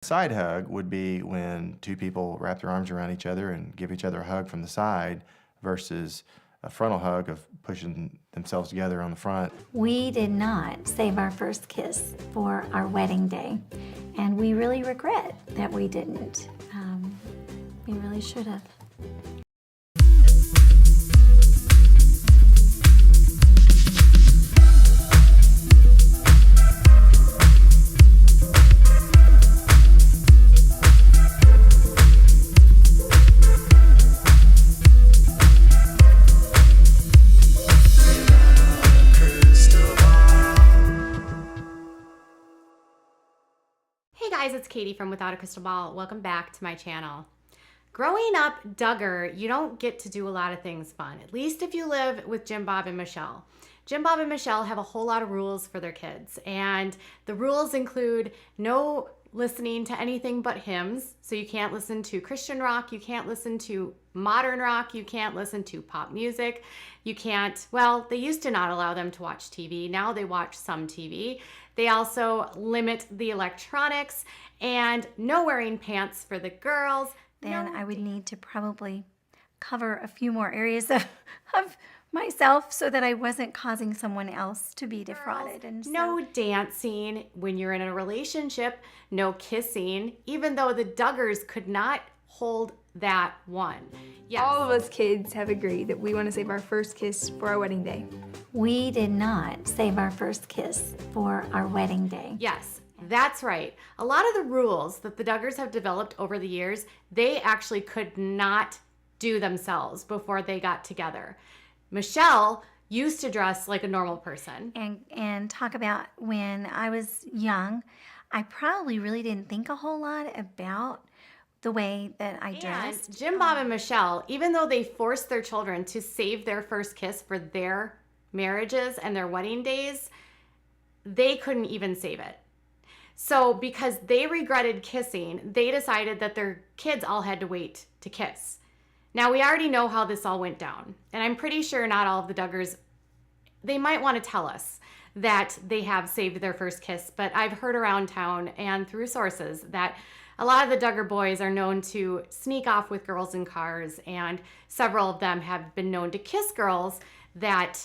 Side hug would be when two people wrap their arms around each other and give each other a hug from the side versus a frontal hug of pushing themselves together on the front. We did not save our first kiss for our wedding day, and we really regret that we didn't. We really should have. Hey guys, it's Katie from Without a Crystal Ball. Welcome back to my channel. Growing up Duggar, you don't get to do a lot of things fun, at least if you live with Jim Bob and Michelle. Jim Bob and Michelle have a whole lot of rules for their kids, and the rules include no listening to anything but hymns. So you can't listen to Christian rock, you can't listen to modern rock, you can't listen to pop music, you can't, well, they used to not allow them to watch TV. Now they watch some TV. They also limit the electronics and no wearing pants for the girls. Then I would need to probably cover a few more areas of myself so that I wasn't causing someone else to be defrauded. And so, no dancing when you're in a relationship, no kissing, even though the Duggars could not hold that one. Yes. All of us kids have agreed that we want to save our first kiss for our wedding day. we did not save our first kiss for our wedding day. Yes, that's right. A lot of the rules that the Duggars have developed over the years, they actually could not do themselves before they got together. Michelle used to dress like a normal person. And talk about when I was young, I probably really didn't think a whole lot about the way that I dressed. And Jim Bob and Michelle, even though they forced their children to save their first kiss for their marriages and their wedding days, they couldn't even save it. So because they regretted kissing, they decided that their kids all had to wait to kiss. Now we already know how this all went down, and I'm pretty sure not all of the Duggars, they might want to tell us that they have saved their first kiss, but I've heard around town and through sources that a lot of the Duggar boys are known to sneak off with girls in cars, and several of them have been known to kiss girls that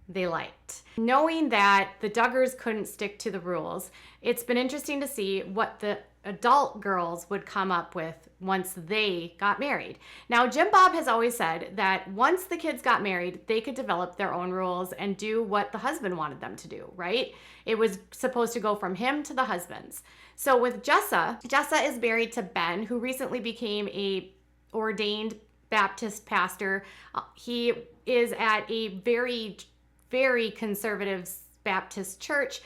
they liked. Knowing that the Duggars couldn't stick to the rules, it's been interesting to see what the adult girls would come up with once they got married. Now, Jim Bob has always said that once the kids got married, they could develop their own rules and do what the husband wanted them to do, right? It was supposed to go from him to the husbands. So with Jessa is married to Ben, who recently became a ordained Baptist pastor. He is at a very, very conservative Baptist church,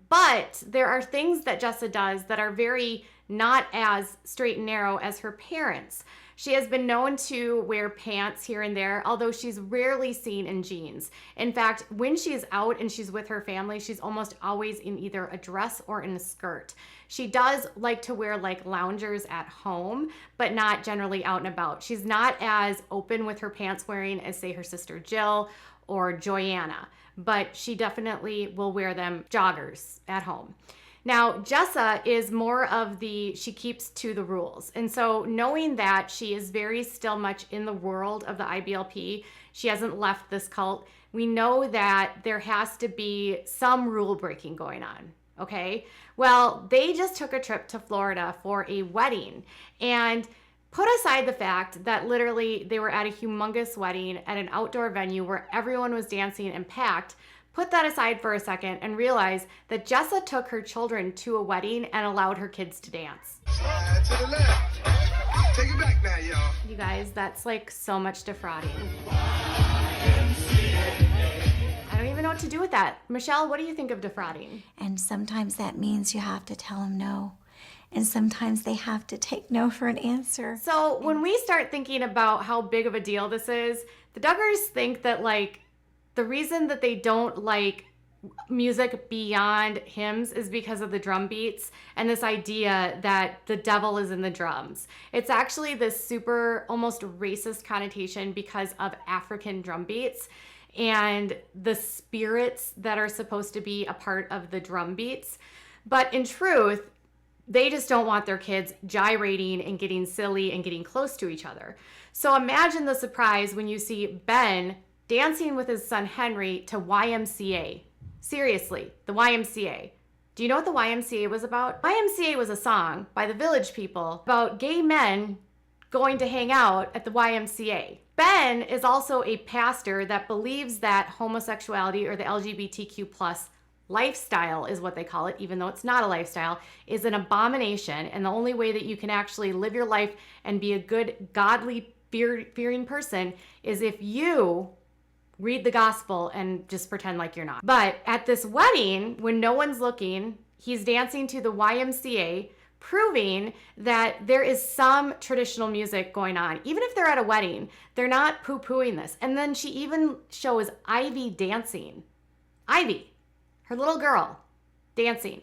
but there are things that Jessa does that are very not as straight and narrow as her parents. She has been known to wear pants here and there, although she's rarely seen in jeans. In fact, when she's out and she's with her family, she's almost always in either a dress or in a skirt. She does like to wear like loungers at home, but not generally out and about. She's not as open with her pants wearing as, say, her sister Jill or Joanna, but she definitely will wear them joggers at home. Now, Jessa is more of she keeps to the rules. And so knowing that she is very still much in the world of the IBLP, she hasn't left this cult, we know that there has to be some rule breaking going on, okay? Well, they just took a trip to Florida for a wedding, and put aside the fact that literally they were at a humongous wedding at an outdoor venue where everyone was dancing and packed. Put that aside for a second and realize that Jessa took her children to a wedding and allowed her kids to dance. Slide to the left. Take it back now, y'all. You guys, that's like so much defrauding. I don't even know what to do with that. Michelle, what do you think of defrauding? And sometimes that means you have to tell them no. And sometimes they have to take no for an answer. So when we start thinking about how big of a deal this is, the Duggars think that like the reason that they don't like music beyond hymns is because of the drum beats and this idea that the devil is in the drums. It's actually this super almost racist connotation because of African drum beats and the spirits that are supposed to be a part of the drum beats. But in truth, They just don't want their kids gyrating and getting silly and getting close to each other. So imagine the surprise when you see Ben dancing with his son Henry to YMCA. Seriously, the YMCA. Do you know what the YMCA was about? YMCA was a song by the Village People about gay men going to hang out at the YMCA. Ben is also a pastor that believes that homosexuality, or the LGBTQ plus lifestyle is what they call it, even though it's not a lifestyle, is an abomination. And the only way that you can actually live your life and be a good, godly, fearing person is if you read the gospel and just pretend like you're not. But at this wedding, when no one's looking, he's dancing to the YMCA, proving that there is some traditional music going on. Even if they're at a wedding, they're not poo-pooing this. And then she even shows Ivy dancing. Ivy, her little girl, dancing.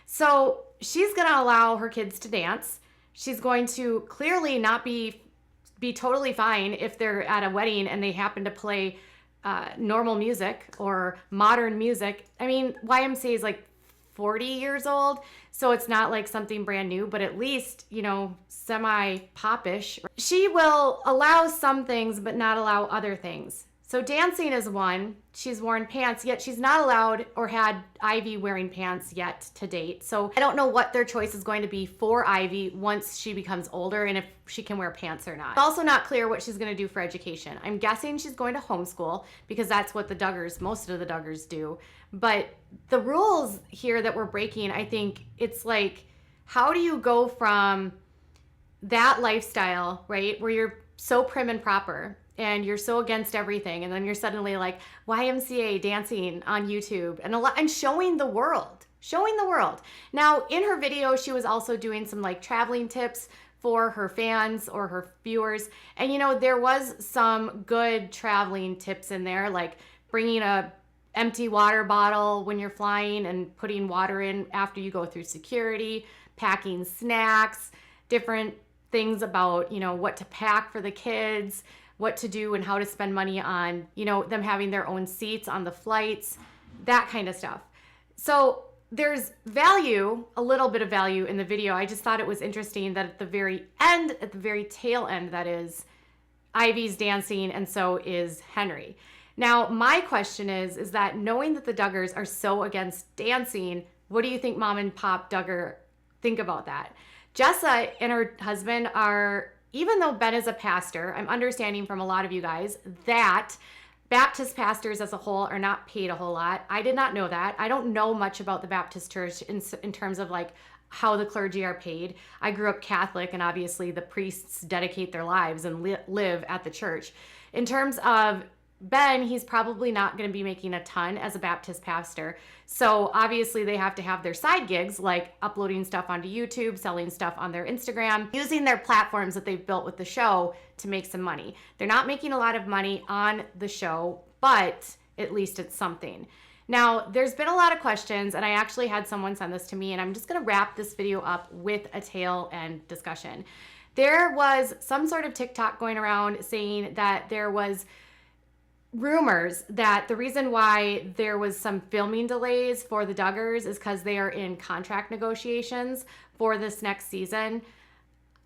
So she's gonna allow her kids to dance. She's going to clearly not be totally fine if they're at a wedding and they happen to play normal music or modern music. I mean, YMCA is like 40 years old, so it's not like something brand new, but at least, you know, semi-popish. She will allow some things, but not allow other things. So dancing is one. She's worn pants, yet she's not allowed or had Ivy wearing pants yet to date. So I don't know what their choice is going to be for Ivy once she becomes older and if she can wear pants or not. It's also not clear what she's going to do for education. I'm guessing she's going to homeschool because that's what the Duggars, most of the Duggars do. But the rules here that we're breaking, I think it's like, how do you go from that lifestyle, right, where you're so prim and proper and you're so against everything, and then you're suddenly like YMCA dancing on YouTube and showing the world. Now, in her video, she was also doing some like traveling tips for her fans or her viewers. And you know, there was some good traveling tips in there, like bringing a empty water bottle when you're flying and putting water in after you go through security, packing snacks, different things about, you know, what to pack for the kids, what to do and how to spend money on, you know, them having their own seats on the flights, that kind of stuff. So there's value, a little bit of value in the video. I just thought it was interesting that at the very end, at the very tail end, that is, Ivy's dancing and so is Henry. Now, my question is that knowing that the Duggars are so against dancing, what do you think Mom and Pop Duggar think about that? Jessa and her husband are, even though Ben is a pastor, I'm understanding from a lot of you guys that Baptist pastors as a whole are not paid a whole lot. I did not know that. I don't know much about the Baptist church in terms of like how the clergy are paid. I grew up Catholic, and obviously the priests dedicate their lives and live at the church. In terms of Ben, he's probably not going to be making a ton as a Baptist pastor. So obviously they have to have their side gigs, like uploading stuff onto YouTube, selling stuff on their Instagram, using their platforms that they've built with the show to make some money. They're not making a lot of money on the show, but at least it's something. Now, there's been a lot of questions, and I actually had someone send this to me, and I'm just going to wrap this video up with a tail end discussion. There was some sort of TikTok going around saying that there was rumors that the reason why there was some filming delays for the Duggars is because they are in contract negotiations for this next season.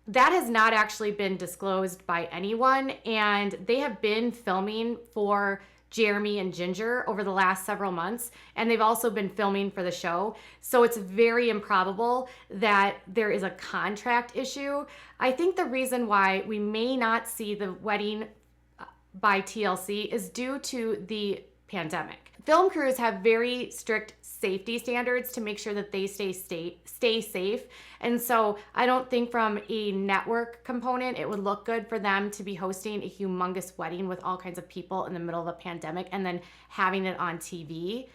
That has not actually been disclosed by anyone, and they have been filming for Jeremy and Ginger over the last several months, and they've also been filming for the show. So it's very improbable that there is a contract issue. I think the reason why we may not see the wedding by TLC is due to the pandemic. Film crews have very strict safety standards to make sure that they stay safe. And so I don't think from a network component, it would look good for them to be hosting a humongous wedding with all kinds of people in the middle of a pandemic and then having it on TV.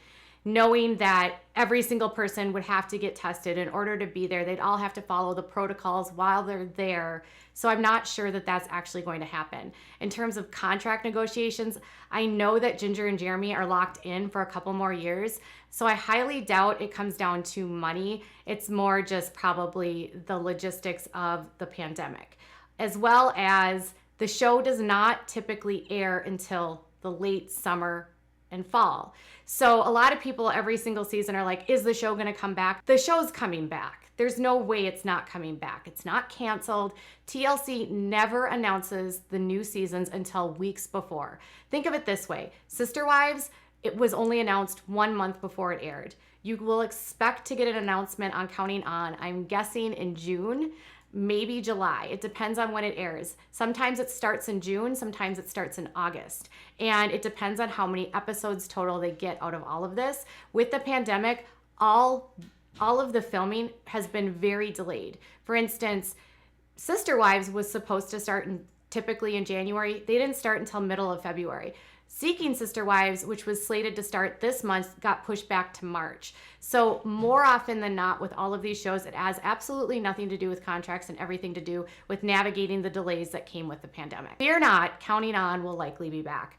Knowing that every single person would have to get tested in order to be there. They'd all have to follow the protocols while they're there. So I'm not sure that that's actually going to happen. In terms of contract negotiations, I know that Ginger and Jeremy are locked in for a couple more years. So I highly doubt it comes down to money. It's more just probably the logistics of the pandemic, as well as the show does not typically air until the late summer and fall. So a lot of people every single season are like, is the show going to come back? The show's coming back. there's no way it's not coming back. It's not canceled. TLC never announces the new seasons until weeks before. Think of it this way. Sister Wives, it was only announced 1 month before it aired. You will expect to get an announcement on Counting On, I'm guessing in June, maybe July. It depends on when it airs. Sometimes it starts in June, sometimes it starts in August. And it depends on how many episodes total they get out of all of this. With the pandemic, all of the filming has been very delayed. For instance, Sister Wives was supposed to start typically in January. They didn't start until middle of February. Seeking Sister Wives, which was slated to start this month, got pushed back to March. So more often than not with all of these shows, it has absolutely nothing to do with contracts and everything to do with navigating the delays that came with the pandemic. Fear not, Counting On will likely be back.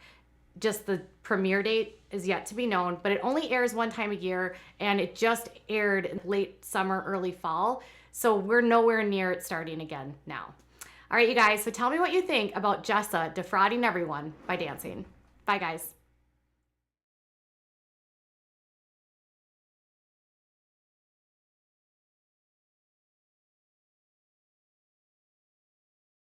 Just the premiere date is yet to be known, but it only airs one time a year, and it just aired in late summer, early fall. So we're nowhere near it starting again now. All right, you guys, so tell me what you think about Jessa defrauding everyone by dancing. Bye, guys.